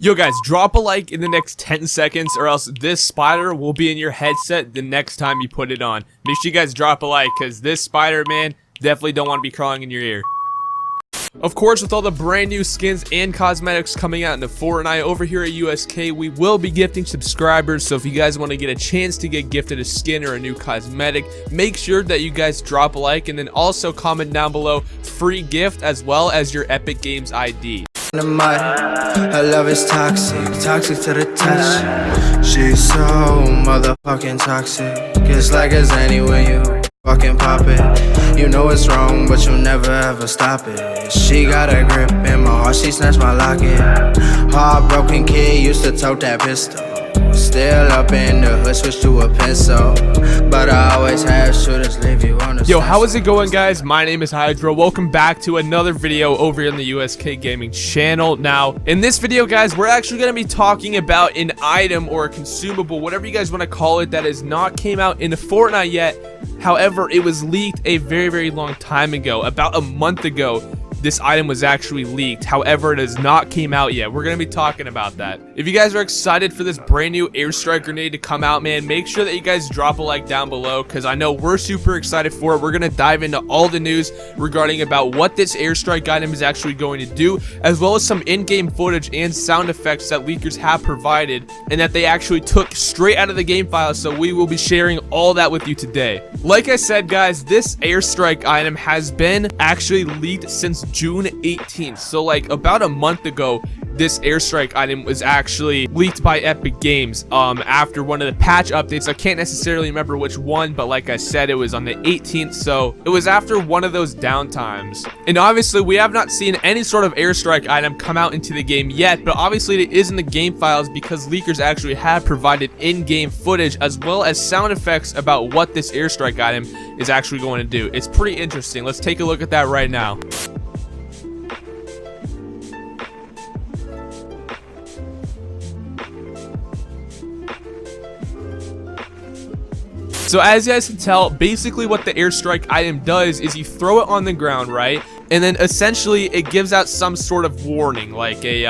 Yo guys, drop a like in the next 10 seconds or else this spider will be in your headset the next time you put it on. Make sure you guys drop a like because this spider, man, definitely don't want to be crawling in your ear. Of course, with all the brand new skins and cosmetics coming out into Fortnite over here at USK, we will be gifting subscribers. So if you guys want to get a chance to get gifted a skin or a new cosmetic, make sure that you guys drop a like and then also comment down below free gift as well as your Epic Games ID. The mud, her love is toxic, toxic to the touch. She's so motherfucking toxic. It's like it's any when you fucking pop it. You know it's wrong, but you'll never ever stop it. She got a grip in my heart, she snatched my locket. Heartbroken kid used to tote that pistol. Still up in the hood, switch to a pencil. But I always have shooters leave you on the Yo, how is it going, guys? My name is Hydro. Welcome back to another video over here on the USK Gaming channel. Now, in this video, guys, we're actually going to be talking about an item or a consumable, whatever you guys want to call it, that has not came out in Fortnite yet. However, it was leaked a very long time ago. About a month ago, this item was actually leaked. However, it has not came out yet. We're going to be talking about that. If you guys are excited for this brand new airstrike grenade to come out, man, make sure that you guys drop a like down below because I know we're super excited for it. We're going to dive into all the news regarding about what this airstrike item is actually going to do, as well as some in-game footage and sound effects that leakers have provided and that they actually took straight out of the game file. So we will be sharing all that with you today. Like I said, guys, this airstrike item has been actually leaked since June 18th, so like about a month ago this airstrike item was actually leaked by Epic Games after one of the patch updates. I can't necessarily remember which one, but like I said, it was on the 18th, so it was after one of those downtimes. And obviously we have not seen any sort of airstrike item come out into the game yet, but obviously it is in the game files because leakers actually have provided in-game footage as well as sound effects about what this airstrike item is actually going to do. It's pretty interesting. Let's take a look at that right now. So as you guys can tell, basically what the airstrike item does is you throw it on the ground, right? And then essentially it gives out some sort of warning, like a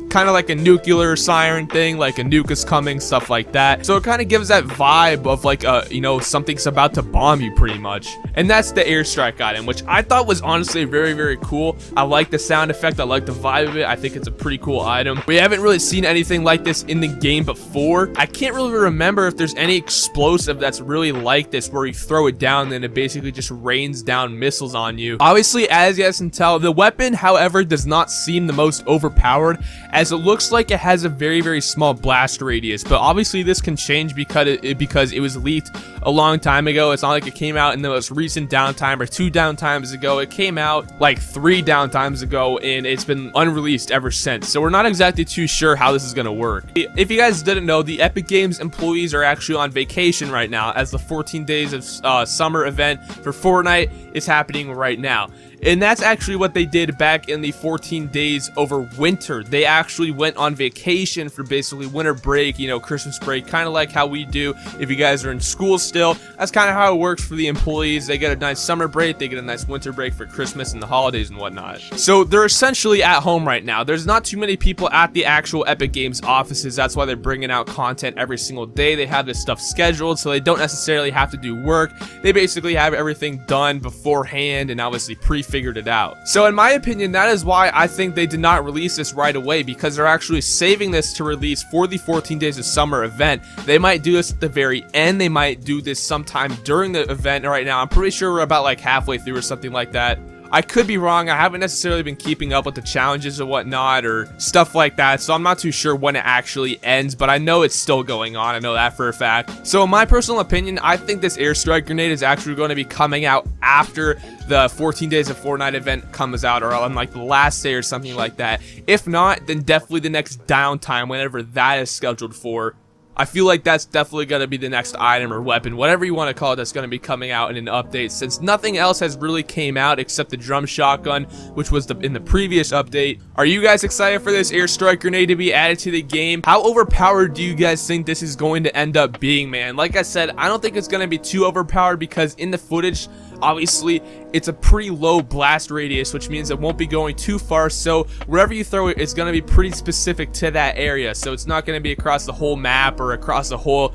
kind of like a nuclear siren thing, like a nuke is coming, stuff like that. So it kind of gives that vibe of like you know, something's about to bomb you pretty much. And that's the airstrike item, which I thought was honestly very cool. I like the sound effect, I like the vibe of it. I think it's a pretty cool item. We haven't really seen anything like this in the game before. I can't really remember if there's any explosive that's really like this where you throw it down and it basically just rains down missiles on you. Obviously, as you guys can tell, the weapon, however, does not seem the most overpowered, as it looks like it has a very small blast radius. But obviously this can change because it was leaked a long time ago. It's not like it came out in the most recent downtime or 2 downtimes ago. It came out like 3 downtimes ago and it's been unreleased ever since. So we're not exactly too sure how this is going to work. If you guys didn't know, the Epic Games employees are actually on vacation right now, as the 14 days of summer event for Fortnite is happening right now. And that's actually what they did back in the 14 days over winter. They actually went on vacation for basically winter break, you know, Christmas break, kind of like how we do if you guys are in school still. That's kind of how it works for the employees. They get a nice summer break, they get a nice winter break for Christmas and the holidays and whatnot. So they're essentially at home right now. There's not too many people at the actual Epic Games offices. That's why they're bringing out content every single day. They have this stuff scheduled, so they don't necessarily have to do work. They basically have everything done beforehand and obviously figured it out. So in my opinion, that is why I think they did not release this right away, because they're actually saving this to release for the 14 days of summer event. They might do this at the very end. They might do this sometime during the event. Right now, I'm pretty sure we're about like halfway through or something like that. I could be wrong. I haven't necessarily been keeping up with the challenges or whatnot or stuff like that, so I'm not too sure when it actually ends, but I know it's still going on. I know that for a fact. So in my personal opinion, I think this airstrike grenade is actually going to be coming out after the 14 days of Fortnite event comes out, or on like the last day or something like that. If not, then definitely the next downtime, whenever that is scheduled for. I feel like that's definitely going to be the next item or weapon, whatever you want to call it, that's going to be coming out in an update, since nothing else has really came out except the drum shotgun, which was in the previous update. Are you guys excited for this airstrike grenade to be added to the game? How overpowered do you guys think this is going to end up being, man? Like I said, I don't think it's going to be too overpowered because in the footage Obviously, it's a pretty low blast radius, which means it won't be going too far, so wherever you throw it, it's going to be pretty specific to that area. So it's not going to be across the whole map or across the whole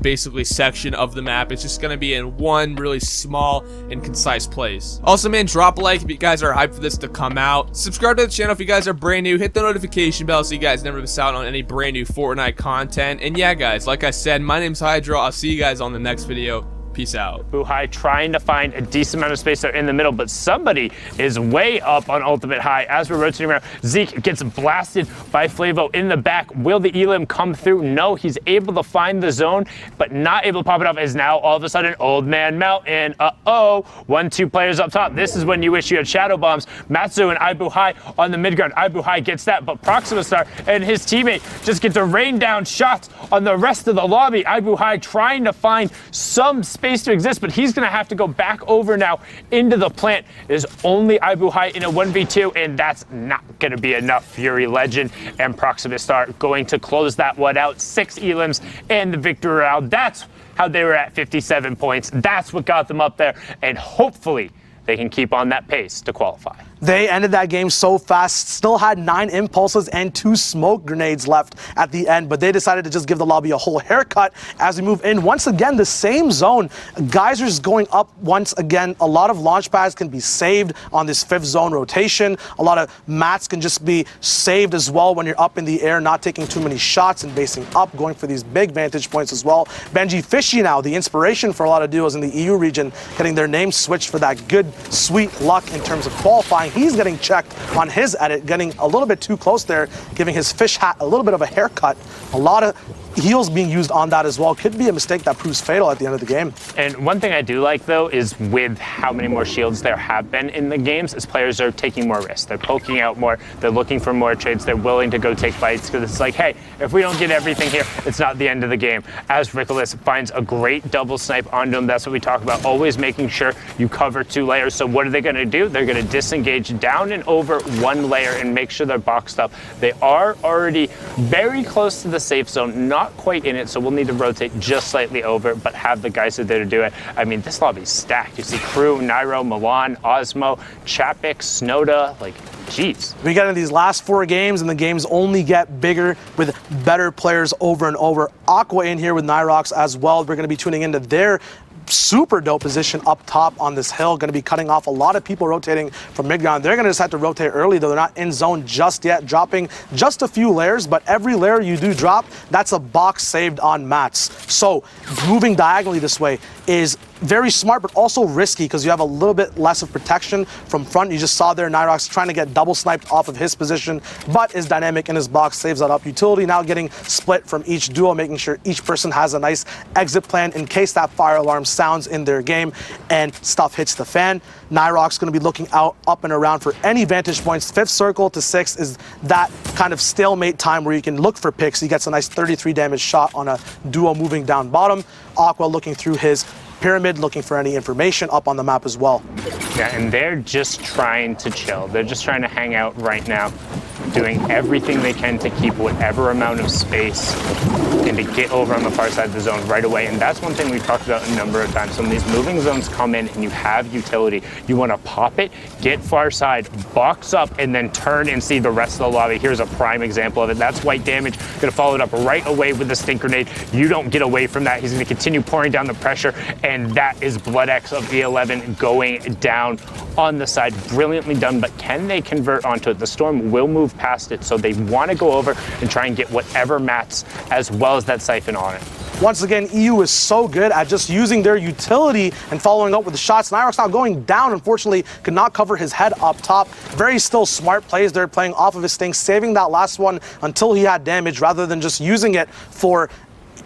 basically section of the map. It's just going to be in one really small and concise place. Also, man, drop a like if you guys are hyped for this to come out. Subscribe to the channel if you guys are brand new. Hit the notification bell so you guys never miss out on any brand new Fortnite content. And yeah, guys, like I said, my name's Hydro. I'll see you guys on the next video. Peace out. High trying to find a decent amount of space there in the middle, but somebody is way up on ultimate high. As we're rotating around, Zeke gets blasted by Flavo in the back. Will the Elim come through? No, he's able to find the zone, but not able to pop it up as now all of a sudden Old Man Mountain. 1-2 players up top. This is when you wish you had shadow bombs. Matsu and Ibu High on the mid ground. Ibu High gets that, but Proxima Star and his teammate just get to rain down shots on the rest of the lobby. Ibu High trying to find some space to exist, but he's going to have to go back over now into the plant. It is only Ibu High in a 1v2, and that's not going to be enough. Fury Legend and Proxima Star going to close that one out. 6 elims and the victory round. That's how they were at 57 points. That's what got them up there, and hopefully they can keep on that pace to qualify. They ended that game so fast, still had 9 impulses and 2 smoke grenades left at the end, but they decided to just give the lobby a whole haircut as we move in. Once again, the same zone. Geysers going up once again. A lot of launch pads can be saved on this 5th zone rotation. A lot of mats can just be saved as well when you're up in the air, not taking too many shots and basing up, going for these big vantage points as well. Benji Fishy now, the inspiration for a lot of duos in the EU region, getting their name switched for that good, sweet luck in terms of qualifying. He's getting checked on his edit, getting a little bit too close there, giving his fish hat a little bit of a haircut. A lot of heals being used on that as well. Could be a mistake that proves fatal at the end of the game. And one thing I do like, though, is with how many more shields there have been in the games, is players are taking more risks. They're poking out more. They're looking for more trades. They're willing to go take fights because it's like, hey, if we don't get everything here, it's not the end of the game. As Rickolas finds a great double snipe onto him, that's what we talk about, always making sure you cover 2 layers. So what are they going to do? They're going to disengage down and over 1 layer and make sure they're boxed up. They are already very close to the safe zone, not quite in it, so we'll need to rotate just slightly over, but have the guys there to do it. I mean, this lobby's stacked. You see Crew, Nairo, Milan, Osmo, Chapik, Snowda, like, jeez. We get into these last 4 games, and the games only get bigger with better players over and over. Aqua in here with Nyrox as well. We're going to be tuning into their super dope position up top on this hill. Going to be cutting off a lot of people rotating from mid ground. They're going to just have to rotate early, though. They're not in zone just yet, dropping just a few layers, but every layer you do drop, that's a box saved on mats. So moving diagonally this way is very smart, but also risky because you have a little bit less of protection from front. You just saw there Nyrox trying to get double sniped off of his position, but is dynamic in his box, saves that up. Utility now getting split from each duo, making sure each person has a nice exit plan in case that fire alarm sounds in their game and stuff hits the fan. Nyrox going to be looking out, up and around for any vantage points. 5th circle to 6th is that kind of stalemate time where you can look for picks. He gets a nice 33 damage shot on a duo moving down bottom. Aqua looking through his pyramid, looking for any information up on the map as well. Yeah, and they're just trying to chill. They're just trying to hang out right now, doing everything they can to keep whatever amount of space and to get over on the far side of the zone right away. And that's one thing we've talked about a number of times. When these moving zones come in and you have utility, you want to pop it, get far side, box up, and then turn and see the rest of the lobby. Here's a prime example of it. That's white damage. Going to follow it up right away with the stink grenade. You don't get away from that. He's going to continue pouring down the pressure, and that is Blood X of E11 going down on the side. Brilliantly done, but can they convert onto it? The storm will move past it, so they want to go over and try and get whatever mats as well as that siphon on it. Once again, EU is so good at just using their utility and following up with the shots. Nyrox now going down, unfortunately, could not cover his head up top. Very still smart plays there, playing off of his thing, saving that last one until he had damage rather than just using it for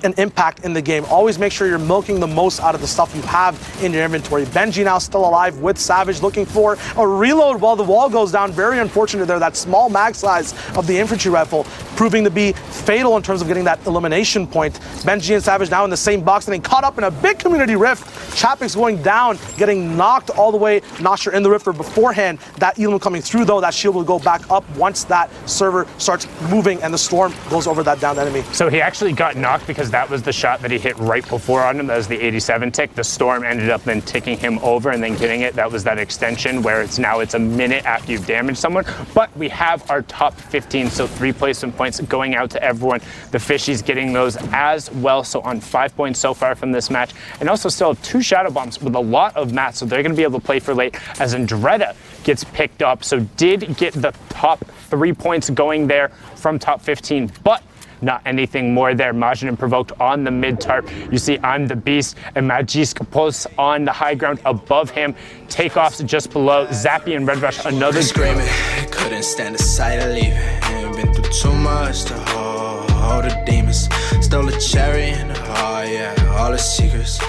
an impact in the game. Always make sure you're milking the most out of the stuff you have in your inventory. Benji now still alive with Savage, looking for a reload while the wall goes down. Very unfortunate there. That small mag size of the infantry rifle proving to be fatal in terms of getting that elimination point. Benji and Savage now in the same box, getting caught up in a big community rift. Chapik's going down, getting knocked all the way. Not sure in the rift or beforehand. That Elam coming through, though, that shield will go back up once that server starts moving and the storm goes over that downed enemy. So he actually got knocked because because that was the shot that he hit right before on him. That was the 87 tick. The storm ended up then ticking him over and then getting it. That was that extension where it's a minute after you've damaged someone. But we have our top 15, so 3 placement points going out to everyone. The Fishies getting those as well, so on 5 points so far from this match. And also still 2 Shadow Bombs with a lot of mats, so they're going to be able to play for late as Andretta gets picked up. So did get the top 3 points going there from top 15, but not anything more there. Majin and Provoked on the mid tarp. You see I'm the Beast and Magisk Pulse on the high ground above him. Takeoffs just below. Zappy and Red Rush another Screaming, couldn't stand the sight of leaving. Ain't been through too much to hold the demons. Stole a cherry in the heart, yeah, all the secrets.